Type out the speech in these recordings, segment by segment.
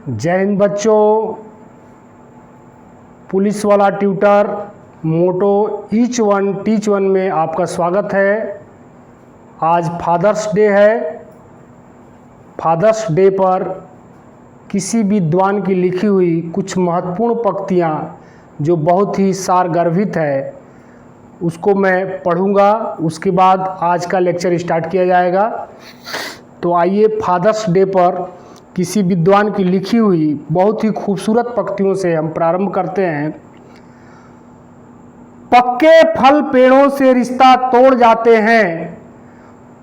जय हिंद बच्चों। पुलिस वाला ट्यूटर मोटो ईच वन टीच वन में आपका स्वागत है। आज फादर्स डे है। फादर्स डे पर किसी विद्वान की लिखी हुई कुछ महत्वपूर्ण पंक्तियाँ जो बहुत ही सारगर्भित है उसको मैं पढ़ूंगा। उसके बाद आज का लेक्चर स्टार्ट किया जाएगा। तो आइए फादर्स डे पर किसी विद्वान की लिखी हुई बहुत ही खूबसूरत पंक्तियों से हम प्रारंभ करते हैं। पक्के फल पेड़ों से रिश्ता तोड़ जाते हैं,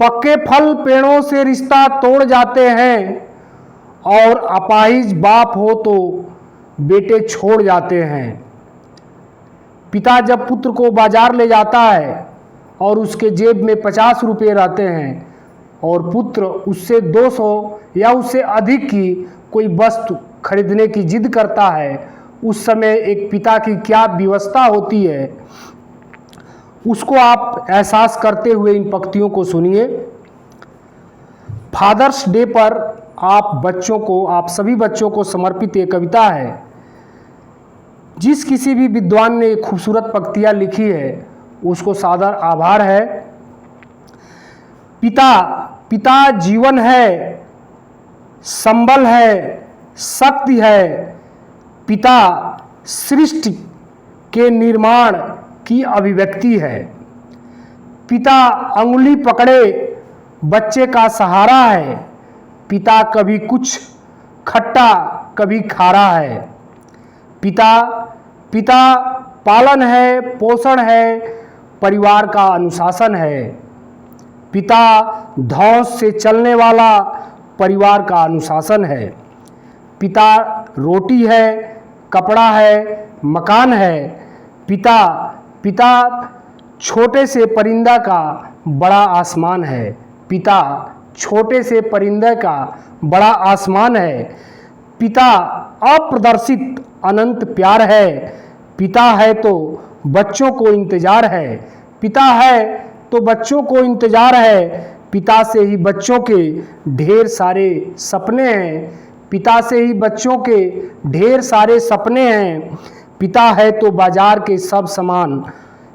पक्के फल पेड़ों से रिश्ता तोड़ जाते हैं, और अपाहिज बाप हो तो बेटे छोड़ जाते हैं। पिता जब पुत्र को बाजार ले जाता है और उसके जेब में 50 रुपये रहते हैं और पुत्र उससे 200 या उससे अधिक की कोई वस्तु खरीदने की जिद करता है, उस समय एक पिता की क्या व्यवस्था होती है उसको आप एहसास करते हुए इन पंक्तियों को सुनिए। फादर्स डे पर आप सभी बच्चों को समर्पित ये कविता है। जिस किसी भी विद्वान ने खूबसूरत पंक्तियाँ लिखी है उसको सादर आभार है। पिता जीवन है, संबल है, शक्ति है। पिता सृष्टि के निर्माण की अभिव्यक्ति है। पिता अंगुली पकड़े बच्चे का सहारा है। पिता कभी कुछ खट्टा कभी खारा है। पिता पालन है, पोषण है, परिवार का अनुशासन है। पिता धौंस से चलने वाला परिवार का अनुशासन है। पिता रोटी है, कपड़ा है, मकान है। पिता छोटे से परिंदा का बड़ा आसमान है। पिता छोटे से परिंदे का बड़ा आसमान है। पिता अप्रदर्शित अनंत प्यार है। पिता है तो बच्चों को इंतजार है। पिता है तो बच्चों को इंतजार है। पिता से ही बच्चों के ढेर सारे सपने हैं। पिता से ही बच्चों के ढेर सारे सपने हैं। पिता है तो बाजार के सब सामान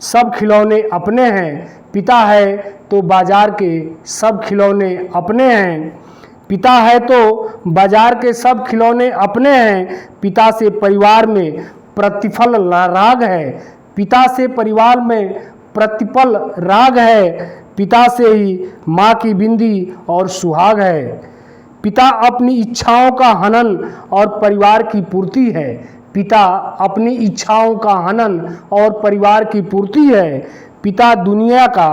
सब खिलौने अपने हैं। पिता है तो बाजार के सब खिलौने अपने हैं। पिता है तो बाजार के सब खिलौने अपने हैं। पिता से परिवार में प्रतिफल राग है। पिता से परिवार में प्रतिपल राग है। पिता से ही माँ की बिंदी और सुहाग है। पिता अपनी इच्छाओं का हनन और परिवार की पूर्ति है। पिता अपनी इच्छाओं का हनन और परिवार की पूर्ति है। पिता दुनिया का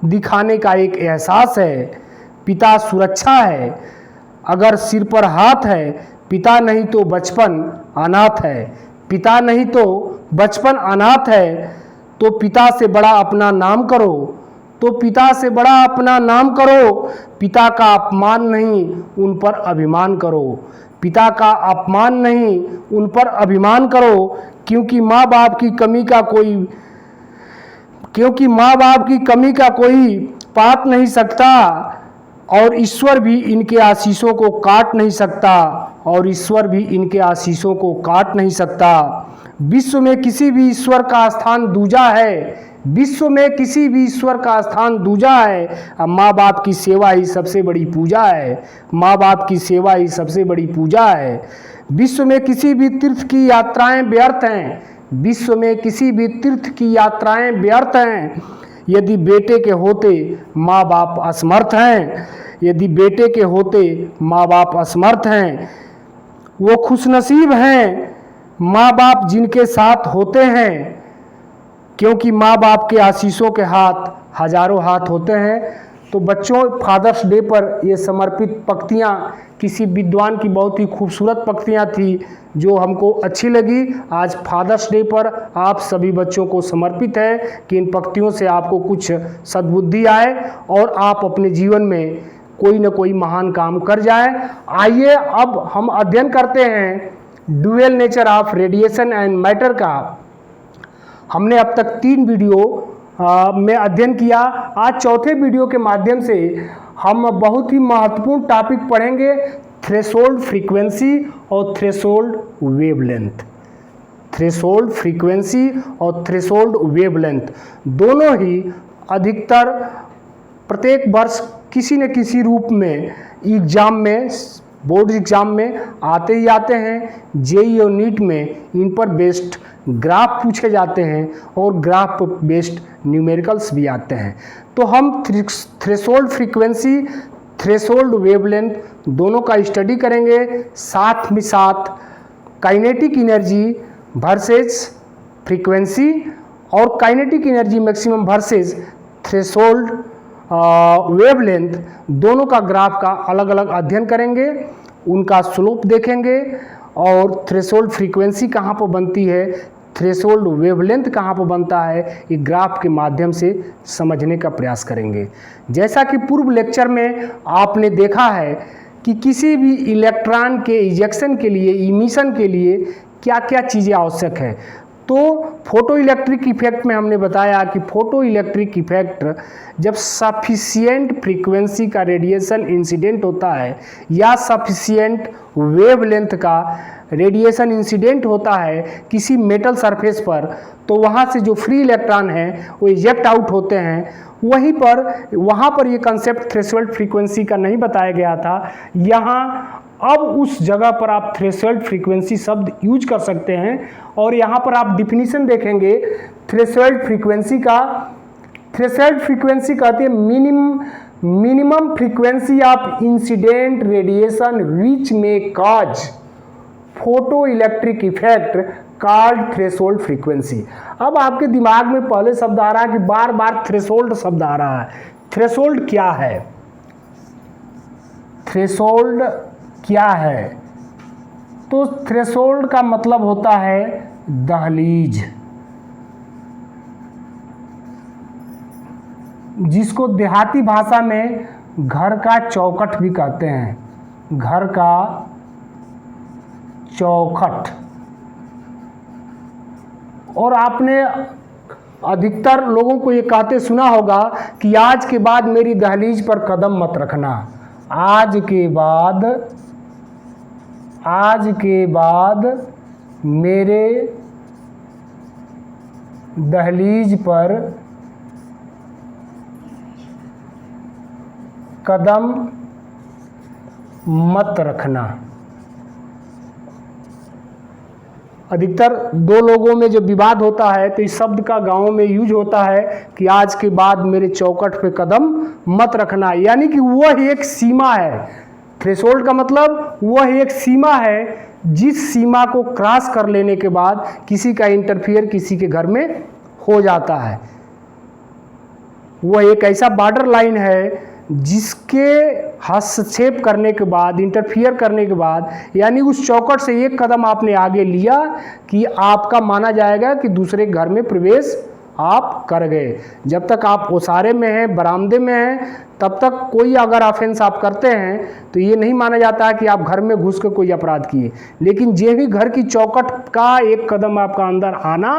दिखाने का एक एहसास है। पिता सुरक्षा है अगर सिर पर हाथ है। पिता नहीं तो बचपन अनाथ है। पिता नहीं तो बचपन अनाथ है। तो पिता से बड़ा अपना नाम करो। तो पिता से बड़ा अपना नाम करो। पिता का अपमान नहीं उन पर अभिमान करो। पिता का अपमान नहीं उन पर अभिमान करो। क्योंकि माँ बाप की कमी का कोई पाट नहीं सकता, और ईश्वर भी इनके आशीषों को काट नहीं सकता। और ईश्वर भी इनके आशीषों को काट नहीं सकता। विश्व में किसी भी ईश्वर का स्थान दूजा है। विश्व में किसी भी ईश्वर का स्थान दूजा है। माँ बाप की सेवा ही सबसे बड़ी पूजा है। माँ बाप की सेवा ही सबसे बड़ी पूजा है। विश्व में किसी भी तीर्थ की यात्राएं व्यर्थ हैं। विश्व में किसी भी तीर्थ की यात्राएं व्यर्थ हैं यदि बेटे के होते माँ बाप असमर्थ हैं। यदि बेटे के होते माँ बाप असमर्थ हैं। वो खुशनसीब हैं माँ बाप जिनके साथ होते हैं, क्योंकि माँ बाप के आशीषों के हाथ हजारों हाथ होते हैं। तो बच्चों, फादर्स डे पर ये समर्पित पंक्तियाँ किसी विद्वान की बहुत ही खूबसूरत पंक्तियाँ थी जो हमको अच्छी लगी। आज फादर्स डे पर आप सभी बच्चों को समर्पित है कि इन पंक्तियों से आपको कुछ सद्बुद्धि आए और आप अपने जीवन में कोई न कोई महान काम कर जाए। आइए अब हम अध्ययन करते हैं dual nature of radiation and matter का। हमने अब तक 3 वीडियो में अध्ययन किया। आज चौथे वीडियो के माध्यम से हम बहुत ही महत्वपूर्ण टॉपिक पढ़ेंगे थ्रेशोल्ड फ्रीक्वेंसी और थ्रेशोल्ड वेवलेंथ। थ्रेशोल्ड फ्रीक्वेंसी और थ्रेशोल्ड वेवलेंथ दोनों ही अधिकतर प्रत्येक वर्ष किसी न किसी रूप में एग्जाम में, बोर्ड एग्जाम में आते ही आते हैं। जेईई और नीट में इन पर बेस्ड ग्राफ पूछे जाते हैं और ग्राफ पर बेस्ड न्यूमेरिकल्स भी आते हैं। तो हम थ्रेशोल्ड फ्रीक्वेंसी, थ्रेशोल्ड वेवलेंथ दोनों का स्टडी करेंगे, साथ में साथ काइनेटिक एनर्जी वर्सेस फ्रीक्वेंसी और kinetic energy maximum versus threshold wavelength दोनों का ग्राफ का अलग अलग अध्ययन करेंगे, उनका स्लोप देखेंगे और थ्रेशोल्ड फ्रीक्वेंसी कहाँ पर बनती है, थ्रेशोल्ड वेवलेंथ कहाँ पर बनता है, ये ग्राफ के माध्यम से समझने का प्रयास करेंगे। जैसा कि पूर्व लेक्चर में आपने देखा है कि किसी भी इलेक्ट्रॉन के इजेक्शन के लिए, इमिशन के लिए क्या क्या चीज़ें आवश्यक है। तो फोटो इलेक्ट्रिक इफेक्ट में हमने बताया कि फोटो इलेक्ट्रिक इफेक्ट जब सफिशिएंट फ्रीक्वेंसी का रेडिएशन इंसिडेंट होता है या सफिशिएंट वेवलेंथ का रेडिएशन इंसिडेंट होता है किसी मेटल सरफेस पर, तो वहाँ से जो फ्री इलेक्ट्रॉन हैं वो इजेक्ट आउट होते हैं। वहाँ पर ये कंसेप्ट थ्रेशोल्ड फ्रीक्वेंसी का नहीं बताया गया था। यहाँ अब उस जगह पर आप थ्रेशोल्ड फ्रीक्वेंसी शब्द यूज कर सकते हैं और यहाँ पर आप डिफिनीशन देखेंगे थ्रेशोल्ड फ्रीक्वेंसी का। थ्रेशोल्ड फ्रीक्वेंसी कहती है minimum frequency of incident radiation which may cause photo electric effect called threshold frequency. अब आपके दिमाग में पहले शब्द आ रहा है कि बार बार थ्रेशोल्ड शब्द आ रहा है। थ्रेशोल्ड क्या है? थ्रेशोल्ड क्या है? तो थ्रेशोल्ड का मतलब होता है दहलीज, जिसको देहाती भाषा में घर का चौखट भी कहते हैं। घर का चौखट। और आपने अधिकतर लोगों को ये कहते सुना होगा कि आज के बाद मेरी दहलीज पर कदम मत रखना। आज के बाद मेरे दहलीज पर कदम मत रखना। अधिकतर दो लोगों में जो विवाद होता है तो इस शब्द का गाँव में यूज होता है कि आज के बाद मेरे चौखट पे कदम मत रखना, यानी कि वह एक सीमा है। थ्रेशोल्ड का मतलब वह एक सीमा है जिस सीमा को क्रॉस कर लेने के बाद किसी का इंटरफियर किसी के घर में हो जाता है। वह एक ऐसा बॉर्डर लाइन है जिसके हस्तक्षेप करने के बाद, इंटरफियर करने के बाद, यानी उस चौखट से एक कदम आपने आगे लिया कि आपका माना जाएगा कि दूसरे घर में प्रवेश आप कर गए। जब तक आप ओसारे में हैं, बरामदे में हैं, तब तक कोई अगर ऑफेंस आप करते हैं तो ये नहीं माना जाता है कि आप घर में घुस कर कोई अपराध किए। लेकिन जे भी घर की चौखट का एक कदम आपका अंदर आना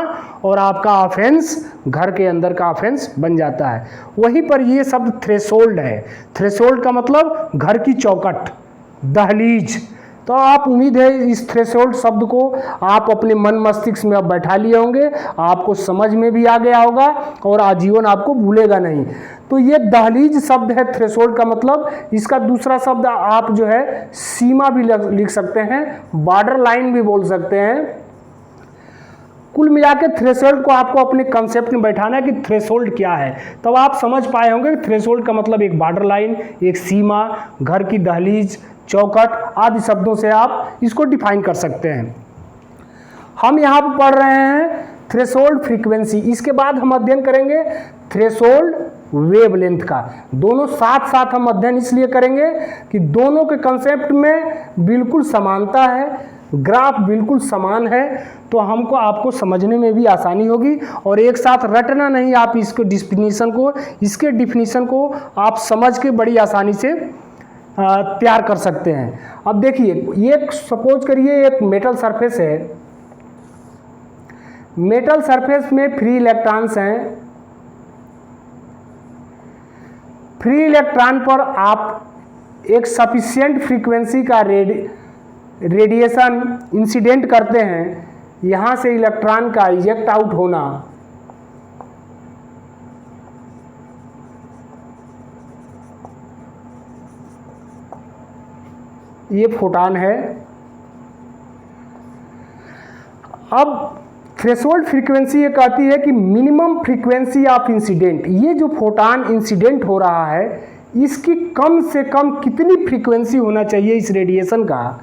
और आपका ऑफेंस घर के अंदर का ऑफेंस बन जाता है। वहीं पर ये शब्द थ्रेशोल्ड है। थ्रेशोल्ड का मतलब घर की चौखट, दहलीज। तो आप उम्मीद है इस थ्रेशोल्ड शब्द को आप अपने मन मस्तिष्क में अब बैठा लिए होंगे, आपको समझ में भी आ गया होगा और आजीवन आपको भूलेगा नहीं। तो ये दहलीज शब्द है थ्रेशोल्ड का मतलब। इसका दूसरा शब्द आप जो है सीमा भी लिख सकते हैं, बॉर्डर लाइन भी बोल सकते हैं। कुल मिला के थ्रेशोल्ड को आपको अपने कंसेप्ट में बैठाना है कि थ्रेशोल्ड क्या है। तब आप समझ पाए होंगे कि थ्रेशोल्ड का मतलब एक बॉर्डर लाइन, एक सीमा, घर की दहलीज, चौखट आदि शब्दों से आप इसको डिफाइन कर सकते हैं। हम यहाँ पर पढ़ रहे हैं थ्रेशोल्ड फ्रीक्वेंसी। इसके बाद हम अध्ययन करेंगे थ्रेशोल्ड वेवलेंथ का। दोनों साथ साथ हम अध्ययन इसलिए करेंगे कि दोनों के कंसेप्ट में बिल्कुल समानता है, ग्राफ बिल्कुल समान है, तो हमको आपको समझने में भी आसानी होगी और एक साथ रटना नहीं। आप इसको इसके डिफिनीशन को आप समझ के बड़ी आसानी से तैयार कर सकते हैं। अब देखिए, ये सपोज करिए एक मेटल सरफेस है। मेटल सरफेस में फ्री इलेक्ट्रॉन्स हैं। फ्री इलेक्ट्रॉन पर आप एक सफिशिएंट फ्रीक्वेंसी का रेडिएशन इंसिडेंट करते हैं, यहाँ से इलेक्ट्रॉन का इजेक्ट आउट होना ये फोटॉन है। अब थ्रेशोल्ड फ्रीक्वेंसी ये कहती है कि मिनिमम फ्रीक्वेंसी ऑफ इंसिडेंट, ये जो फोटॉन इंसिडेंट हो रहा है इसकी कम से कम कितनी फ्रीक्वेंसी होना चाहिए इस रेडिएशन का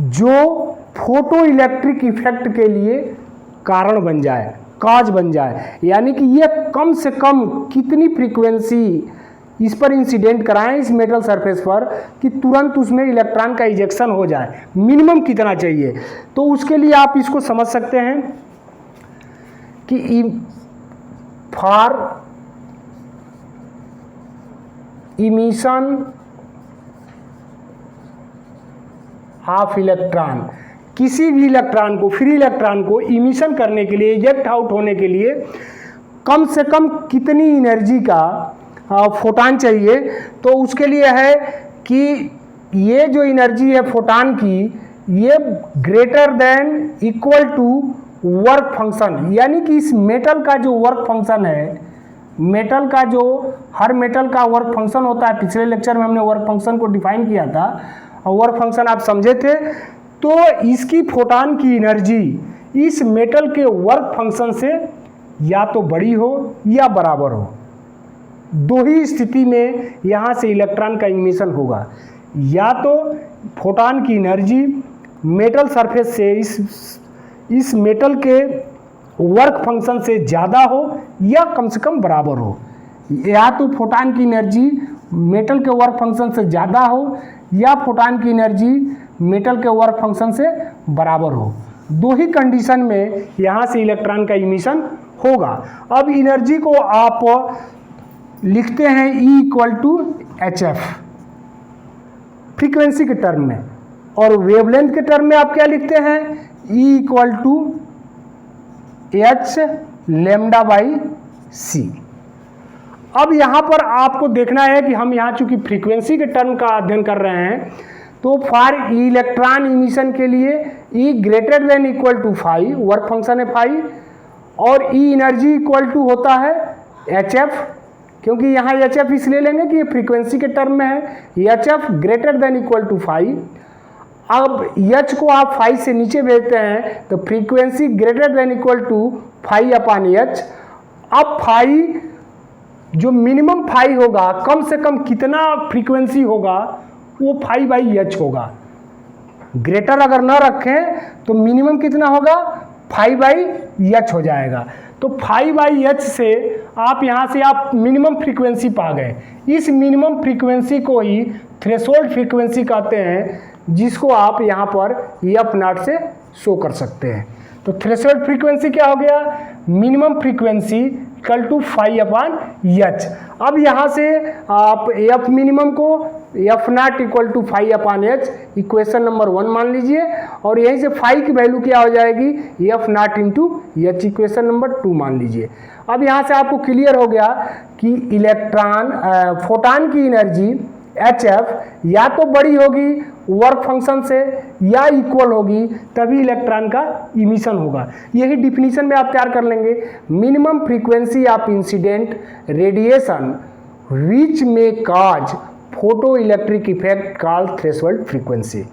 जो फोटो इलेक्ट्रिक इफेक्ट के लिए कारण बन जाए, काज बन जाए, यानी कि ये कम से कम कितनी फ्रीक्वेंसी इस पर इंसिडेंट कराएं इस मेटल सरफेस पर कि तुरंत उसमें इलेक्ट्रॉन का इजेक्शन हो जाए, मिनिमम कितना चाहिए। तो उसके लिए आप इसको समझ सकते हैं कि फॉर इमिशन ऑफ इलेक्ट्रॉन, किसी भी इलेक्ट्रॉन को, फ्री इलेक्ट्रॉन को इमिशन करने के लिए, इजेक्ट आउट होने के लिए कम से कम कितनी एनर्जी का फोटॉन चाहिए। तो उसके लिए है कि ये जो एनर्जी है फोटॉन की ये greater than equal to work function, यानी कि इस मेटल का जो वर्क फंक्शन है, मेटल का जो हर मेटल का वर्क फंक्शन होता है, पिछले लेक्चर में हमने वर्क फंक्शन को डिफाइन किया था और वर्क फंक्शन आप समझे थे। तो इसकी फोटॉन की एनर्जी इस मेटल के वर्क फंक्शन से या तो बड़ी हो या बराबर हो, दो ही स्थिति में यहाँ से इलेक्ट्रॉन का इमिशन होगा। या तो फोटॉन की एनर्जी मेटल सरफेस से इस मेटल के वर्क फंक्शन से ज़्यादा हो या कम से कम बराबर हो, या तो फोटॉन की एनर्जी मेटल के वर्क फंक्शन से ज़्यादा हो या फोटॉन की एनर्जी मेटल के वर्क फंक्शन से बराबर हो। दो ही कंडीशन में यहाँ से इलेक्ट्रॉन का इमिशन होगा। अब एनर्जी को आप लिखते हैं E equal to HF frequency के टर्म में, और वेवलेंथ के टर्म में आप क्या लिखते हैं, E equal to H lambda by C। अब यहाँ पर आपको देखना है कि हम यहाँ चूंकि फ्रीक्वेंसी के टर्म का अध्ययन कर रहे हैं तो फॉर इलेक्ट्रॉन इमिशन के लिए E greater than equal to phi, work function है फाई, और E एनर्जी इक्वल टू होता है HF, क्योंकि यहाँ HF इसलिए लेंगे कि ये फ्रीक्वेंसी के टर्म में है। HF greater than equal to phi. अब H को आप फाई से नीचे भेजते हैं तो frequency greater than equal to phi upon H। अब फाई जो मिनिमम फाई होगा, कम से कम कितना फ्रीक्वेंसी होगा, वो फाई बाई H होगा। ग्रेटर अगर ना रखें तो मिनिमम कितना होगा, फाई बाई H हो जाएगा। तो फाई बाई H से आप यहाँ से आप मिनिमम फ्रीक्वेंसी पा गए। इस मिनिमम फ्रीक्वेंसी को ही थ्रेशोल्ड फ्रीक्वेंसी कहते हैं, जिसको आप यहाँ पर F0 से शो कर सकते हैं। तो थ्रेशोल्ड फ्रीक्वेंसी क्या हो गया, minimum frequency equal to phi upon H। अब यहाँ से आप F मिनिमम को F0 equal to phi upon H equation number 1 मान लीजिए, और यहीं से फाई की वैल्यू क्या हो जाएगी, F0 into H equation number 2 मान लीजिए। अब यहाँ से आपको क्लियर हो गया कि इलेक्ट्रॉन फोटॉन की एनर्जी HF या तो बड़ी होगी वर्क फंक्शन से या इक्वल होगी, तभी इलेक्ट्रॉन का इमिशन होगा। यही डिफिनीशन में आप तैयार कर लेंगे, minimum frequency of incident radiation which may cause photo electric effect called threshold frequency.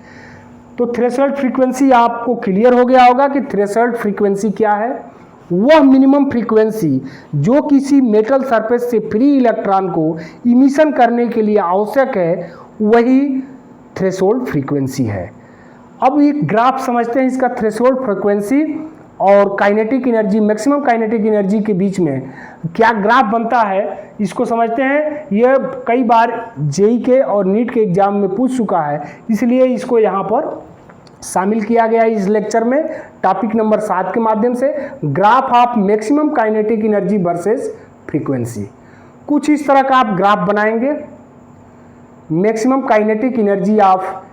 तो थ्रेशोल्ड फ्रीक्वेंसी आपको क्लियर हो गया होगा कि थ्रेशोल्ड फ्रीक्वेंसी क्या है। वह मिनिमम फ्रीक्वेंसी जो किसी मेटल सरफेस से फ्री इलेक्ट्रॉन को इमिशन करने के लिए आवश्यक है, वही थ्रेशोल्ड फ्रीक्वेंसी है। अब एक ग्राफ समझते हैं इसका, थ्रेशोल्ड फ्रीक्वेंसी और kinetic energy, maximum kinetic energy के बीच में क्या ग्राफ बनता है, इसको समझते हैं। यह कई बार जेई के और नीट के एग्जाम में पूछ चुका है, इसलिए इसको यहाँ पर शामिल किया गया है इस लेक्चर में टॉपिक नंबर 7 के माध्यम से, graph of maximum kinetic energy versus frequency. कुछ इस तरह का आप ग्राफ बनाएंगे, maximum kinetic energy of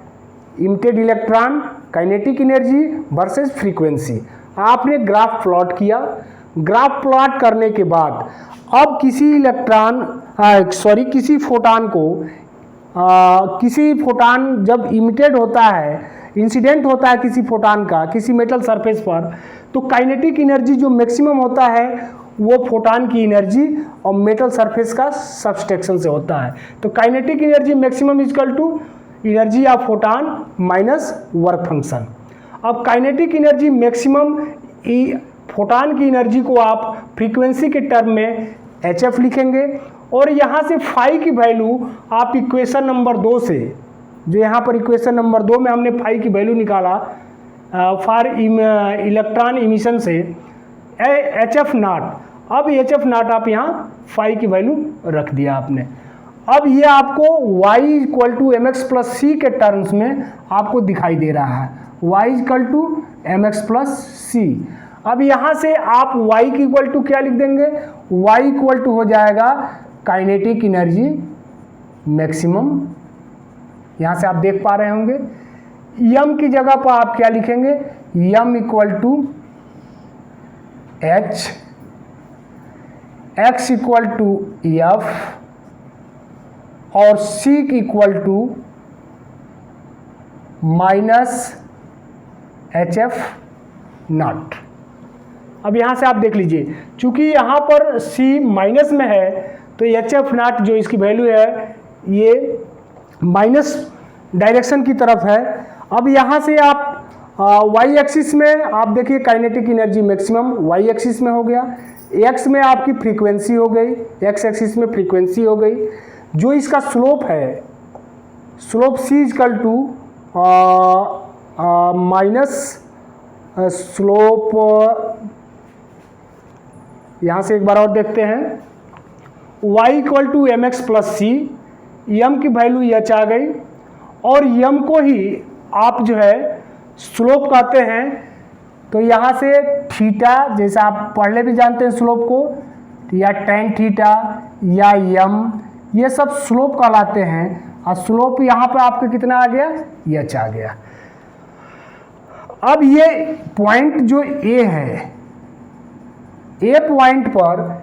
emitted electron, kinetic energy versus frequency. आपने ग्राफ प्लॉट किया, ग्राफ प्लॉट करने के बाद अब किसी फोटॉन को किसी फोटान जब इमिटेड होता है, इंसिडेंट होता है किसी फोटान का किसी मेटल सरफेस पर, तो काइनेटिक एनर्जी जो मैक्सिमम होता है वो फोटान की एनर्जी और मेटल सरफेस का सब्सट्रैक्शन से होता है। तो kinetic energy maximum equal to energy of photon minus work function. अब काइनेटिक एनर्जी मैक्सिमम फोटान की एनर्जी को आप फ्रीक्वेंसी के टर्म में HF लिखेंगे, और यहाँ से फाई की वैल्यू आप इक्वेशन नंबर 2 से, जो यहाँ पर इक्वेशन नंबर 2 में हमने फाई की वैल्यू निकाला फॉर इलेक्ट्रॉन इमिशन से HF नॉट, अब HF नॉट आप यहाँ फाई की वैल्यू रख दिया आपने। अब ये आपको y equal to m x plus c के टर्म्स में आपको दिखाई दे रहा है, y equal to m x plus c. अब यहाँ से आप y की इक्वल टू क्या लिख देंगे, y इक्वल टू हो जाएगा काइनेटिक एनर्जी मैक्सिमम, यहाँ से आप देख पा रहे होंगे। m की जगह पर आप क्या लिखेंगे, m equal to h, x equal to f और c equal to minus HF naught. अब यहाँ से आप देख लीजिए, चूंकि यहाँ पर c माइनस में है तो HF नॉट जो इसकी वैल्यू है ये माइनस डायरेक्शन की तरफ है। अब यहाँ से आप y एक्सिस में आप देखिए kinetic energy maximum y axis में हो गया, x में आपकी फ्रीक्वेंसी हो गई, x एक्सिस में फ्रीक्वेंसी हो गई। जो इसका स्लोप है, slope c equal to minus slope, यहाँ से एक बार और देखते हैं, y equal to m x plus c, m की वैल्यू h आ गई, और यम को ही आप जो है स्लोप कहते हैं। तो यहाँ से थीटा, जैसे आप पहले भी जानते हैं स्लोप को, या टेन थीटा या यम, ये सब स्लोप कहलाते हैं। और स्लोप यहाँ पे आपका कितना आ गया, h आ गया। अब ये पॉइंट जो A है, A पॉइंट पर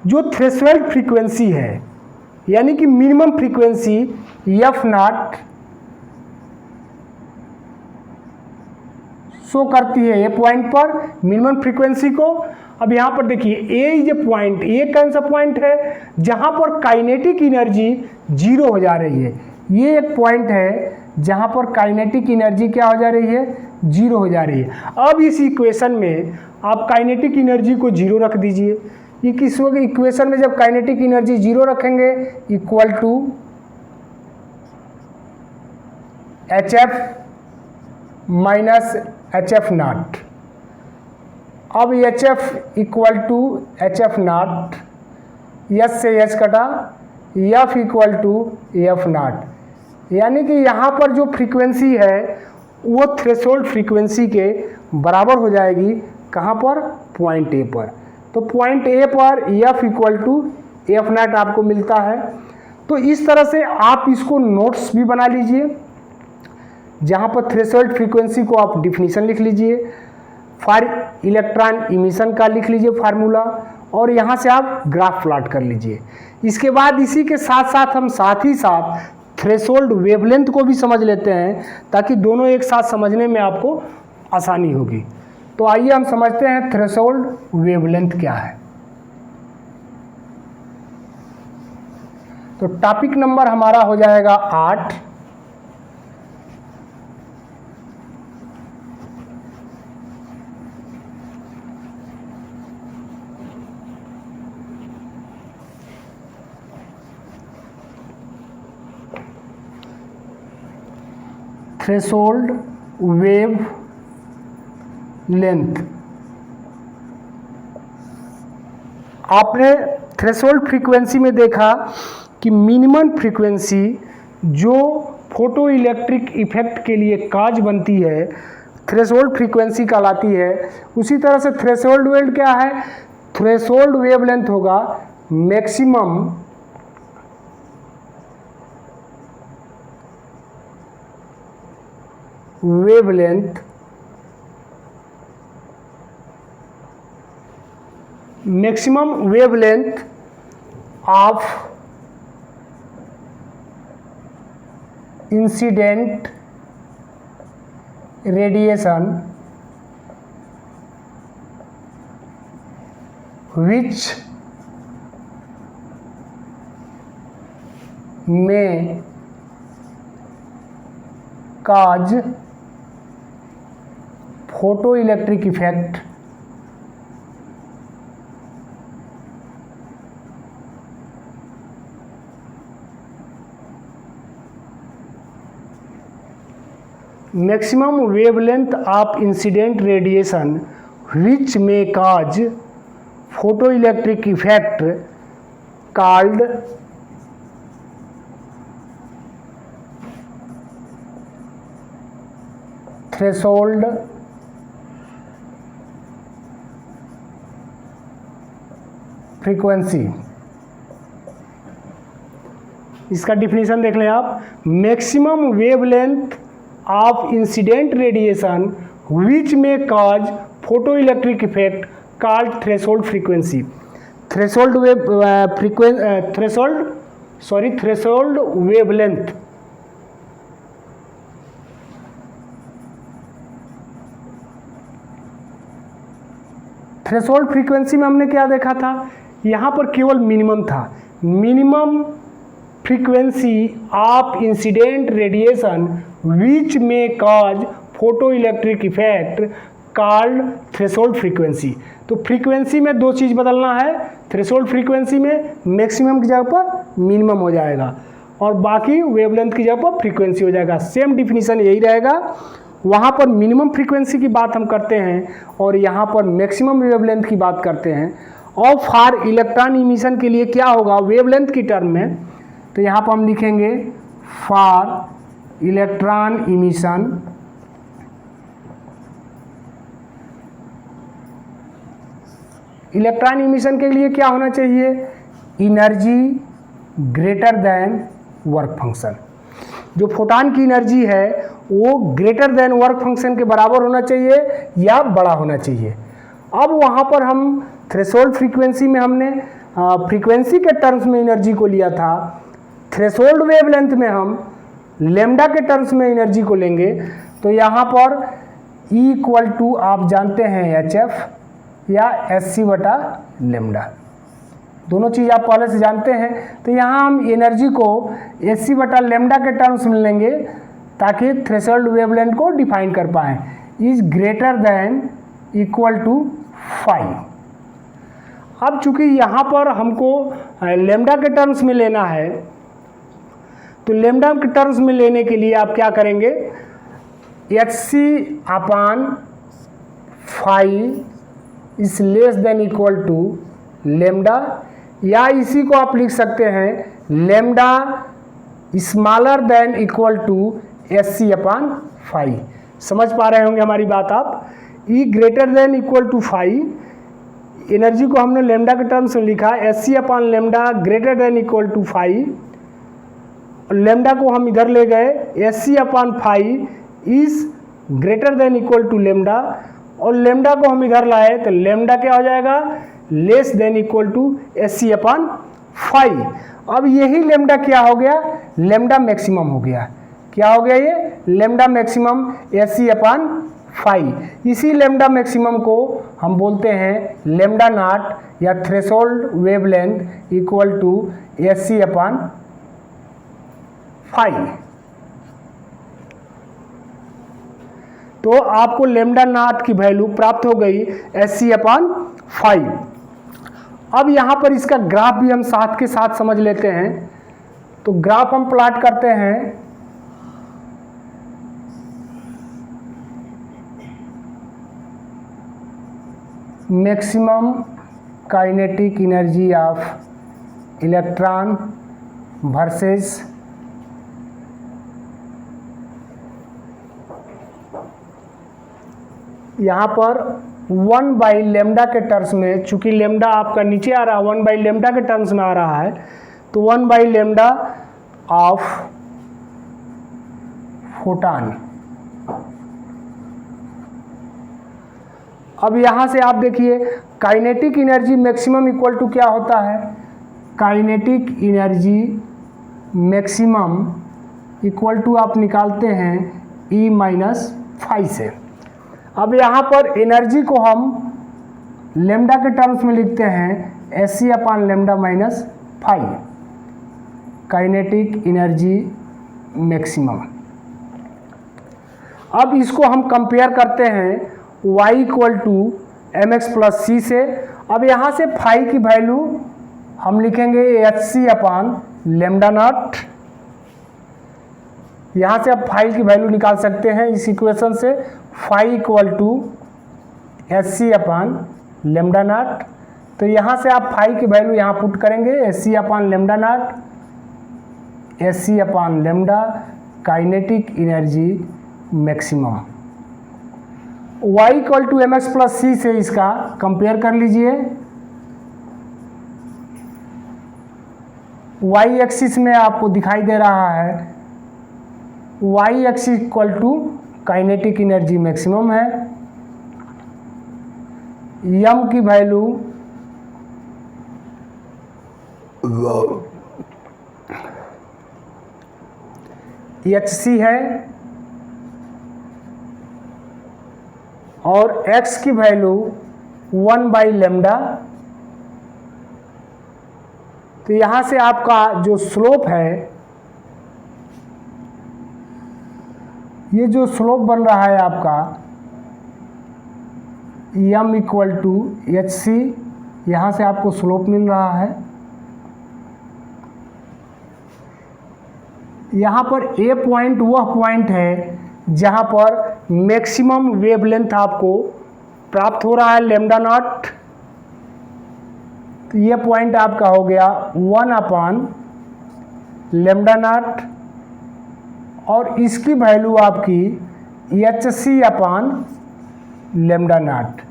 जो थ्रेशोल्ड फ्रीक्वेंसी है, यानी कि minimum frequency F not show करती है A पॉइंट पर मिनिमम फ्रीक्वेंसी को। अब यहाँ पर देखिए A is a point, A कौन सा पॉइंट है जहाँ पर काइनेटिक एनर्जी जीरो हो जा रही है। ये एक पॉइंट है जहाँ पर काइनेटिक एनर्जी क्या हो जा रही है, जीरो हो जा रही है। अब इस इक्वेशन में आप काइनेटिक एनर्जी को जीरो रख दीजिए। ये किस इक्वेशन में जब काइनेटिक एनर्जी जीरो रखेंगे, equal to HF minus HF naught. अब HF equal to HF naught, S से H कटा, F equal to F naught, यानी कि यहाँ पर जो फ्रीक्वेंसी है वो थ्रेशोल्ड फ्रीक्वेंसी के बराबर हो जाएगी। कहाँ पर, पॉइंट A पर। तो पॉइंट A पर F equal to F naught आपको मिलता है। तो इस तरह से आप इसको नोट्स भी बना लीजिए, जहाँ पर थ्रेशोल्ड फ्रीक्वेंसी को आप डिफिनीशन लिख लीजिए, फॉर इलेक्ट्रॉन इमिशन का लिख लीजिए फार्मूला, और यहाँ से आप ग्राफ प्लॉट कर लीजिए। इसके बाद इसी के साथ साथ हम साथ ही साथ थ्रेशोल्ड वेवलेंथ को भी समझ लेते हैं, ताकि दोनों एक साथ समझने में आपको आसानी होगी। तो आइए हम समझते हैं थ्रेशोल्ड वेवलेंथ क्या है। तो टॉपिक नंबर हमारा हो जाएगा 8। Threshold wave length. आपने थ्रेशोल्ड फ्रीक्वेंसी में देखा कि मिनिमम फ्रीक्वेंसी जो फोटो इलेक्ट्रिक इफेक्ट के लिए काज बनती है, थ्रेशोल्ड फ्रीक्वेंसी कहलाती है। उसी तरह से थ्रेशोल्ड वेव क्या है, थ्रेशोल्ड वेवलेंथ होगा maximum wavelength of incident radiation which may cause photoelectric effect maximum wavelength of incident radiation which may cause photoelectric effect called threshold frequency। इसका डिफिनीशन देख लें आप। Maximum wavelength of incident radiation which may cause photo electric effect called threshold frequency. Threshold wavelength threshold frequency में हमने क्या देखा था, यहाँ पर केवल मिनिमम था। Minimum frequency of incident radiation which may cause photo electric effect called threshold frequency. तो फ्रीक्वेंसी में दो चीज़ बदलना है। थ्रेशोल्ड फ्रीक्वेंसी में मैक्सिमम की जगह पर मिनिमम हो जाएगा और बाकी वेवलेंथ की जगह पर फ्रीक्वेंसी हो जाएगा। सेम डिफिनीशन यही रहेगा। वहाँ पर मिनिमम फ्रीक्वेंसी की बात हम करते हैं और यहाँ पर मैक्सिमम वेवलेंथ की बात करते हैं। और फॉर इलेक्ट्रॉन इमिशन के लिए क्या होगा वेवलेंथ की टर्म में, तो यहाँ पर हम लिखेंगे for electron emission electron emission के लिए क्या होना चाहिए, energy greater than work function. जो फोटॉन की एनर्जी है वो ग्रेटर देन वर्क फंक्शन के बराबर होना चाहिए या बड़ा होना चाहिए। अब वहाँ पर हम थ्रेशोल्ड फ्रीक्वेंसी में हमने फ्रीक्वेंसी के टर्म्स में एनर्जी को लिया था। थ्रेशोल्ड वेवलेंथ में हम लेमडा के टर्म्स में एनर्जी को लेंगे। तो यहाँ पर E इक्वल टू आप जानते हैं HF या SC बटा लेमडा, दोनों चीज़ आप पहले से जानते हैं। तो यहाँ हम एनर्जी को SC बटा लेमडा के टर्म्स में लेंगे ताकि थ्रेशोल्ड वेवलेंथ को डिफाइन कर पाएँ। Is greater than equal to 5। अब चूंकि यहाँ पर हमको लेमडा के टर्म्स में लेना है, तो लेमडा के टर्म्स में लेने के लिए आप क्या करेंगे, HC upon 5 is less than equal to lambda, या इसी को आप लिख सकते हैं lambda smaller than equal to SC upon 5। समझ पा रहे होंगे हमारी बात आप। E greater than equal to 5, energy को हमने लेमडा के टर्म्स में लिखा, SC upon lambda greater than equal to 5। Lambda को हम इधर ले गए, SC upon 5 is greater than equal to lambda, और लेमडा को हम इधर लाए तो लेमडा क्या हो जाएगा, less than equal to SC upon 5। अब यही लेमडा क्या हो गया, लेमडा मैक्सिमम हो गया। क्या हो गया ये, लेमडा मैक्सिमम SC अपान 5। इसी लेमडा मैक्सिमम को हम बोलते हैं लेमडा नॉट या threshold wavelength equal to SC upon 5। तो आपको लेमडा नॉट की वैल्यू प्राप्त हो गई SC अपान 5। अब यहाँ पर इसका ग्राफ भी हम साथ के साथ समझ लेते हैं। तो ग्राफ हम प्लॉट करते हैं। Maximum kinetic energy of electron versus यहाँ पर 1 बाई लेमडा के टर्म्स में, चूंकि लेमडा आपका नीचे आ रहा है 1 बाई लेमडा के टर्म्स में आ रहा है, तो 1 बाई लेमडा ऑफ फोटॉन। अब यहाँ से आप देखिए kinetic energy maximum equal to क्या होता है, kinetic energy maximum equal to आप निकालते हैं E माइनस फाई से। अब यहाँ पर एनर्जी को हम लेमडा के टर्म्स में लिखते हैं Sc upon lambda minus phi, kinetic energy maximum. अब इसको हम कंपेयर करते हैं y equal to m x plus c से। अब यहाँ से फाई की वैल्यू हम लिखेंगे Hc अपॉन लेमडा नॉट। यहाँ से आप फाई की वैल्यू निकाल सकते हैं इस इक्वेशन से, phi equal to Hc upon lambda naught. तो यहाँ से आप फाई की वैल्यू यहाँ पुट करेंगे Hc upon lambda naught, Hc upon lambda kinetic energy maximum. y equal to m x plus c से इसका कंपेयर कर लीजिए। y एक्सिस में आपको दिखाई दे रहा है y axis equal to kinetic energy maximum है। m की वैल्यू Hc है और x की वैल्यू 1 बाई लेमडा। तो यहाँ से आपका जो स्लोप है, ये जो स्लोप बन रहा है आपका m इक्वल टू Hc, यहाँ से आपको स्लोप मिल रहा है। यहाँ पर A पॉइंट वह पॉइंट है जहाँ पर मैक्सिमम वेवलेंथ आपको प्राप्त हो रहा है लेमडा नॉट। तो ये पॉइंट आपका हो गया 1 अपॉन लेमडा नॉट और इसकी वैल्यू आपकी Hc अपॉन लेमडा नॉट।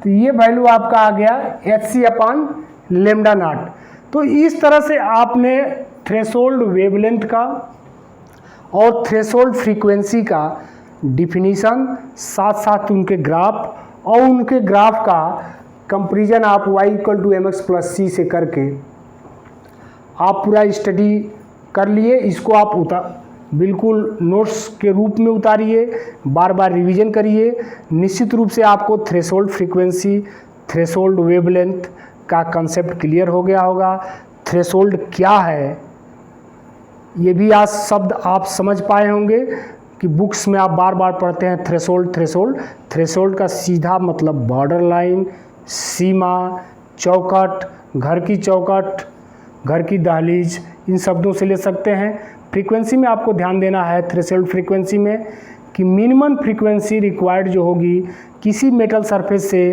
तो ये वैल्यू आपका आ गया Hc अपॉन लेमडा नॉट। तो इस तरह से आपने थ्रेशोल्ड वेवलेंथ का और थ्रेशोल्ड फ्रीक्वेंसी का डिफिनीशन, साथ साथ उनके ग्राफ और उनके ग्राफ का कंपैरिजन आप y equal to m x plus c से करके आप पूरा स्टडी कर लिए। इसको आप बिल्कुल नोट्स के रूप में उतारिए, बार बार रिवीजन करिए। निश्चित रूप से आपको थ्रेशोल्ड फ्रीक्वेंसी, थ्रेशोल्ड वेवलेंथ का कंसेप्ट क्लियर हो गया होगा। थ्रेशोल्ड क्या है ये भी आज शब्द आप समझ पाए होंगे कि बुक्स में आप बार बार पढ़ते हैं थ्रेशोल्ड थ्रेशोल्ड। थ्रेशोल्ड का सीधा मतलब बॉर्डर लाइन, सीमा, चौखट, घर की चौखट, घर की दहलीज, इन शब्दों से ले सकते हैं। फ्रीक्वेंसी में आपको ध्यान देना है थ्रेशोल्ड फ्रीक्वेंसी में कि मिनिमम फ्रीक्वेंसी रिक्वायर्ड जो होगी किसी मेटल सरफेस से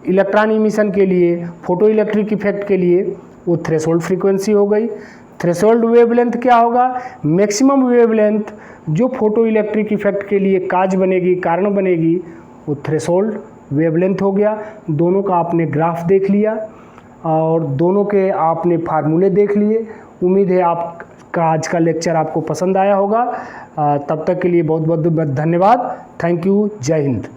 इलेक्ट्रॉन इमिशन के लिए, फोटो इलेक्ट्रिक इफेक्ट के लिए, वो थ्रेशोल्ड फ्रीक्वेंसी हो गई। थ्रेशोल्ड वेवलेंथ क्या होगा? मैक्सिमम वेवलेंथ जो फोटो इलेक्ट्रिक इफेक्ट के लिए काज बनेगी, कारण बनेगी, वो थ्रेशोल्ड वेवलेंथ हो गया। दोनों का आपने ग्राफ देख लिया और दोनों के आपने फार्मूले देख लिए। उम्मीद है आपका आज का लेक्चर आपको पसंद आया होगा। तब तक के लिए बहुत बहुत धन्यवाद। Thank you. जय हिंद।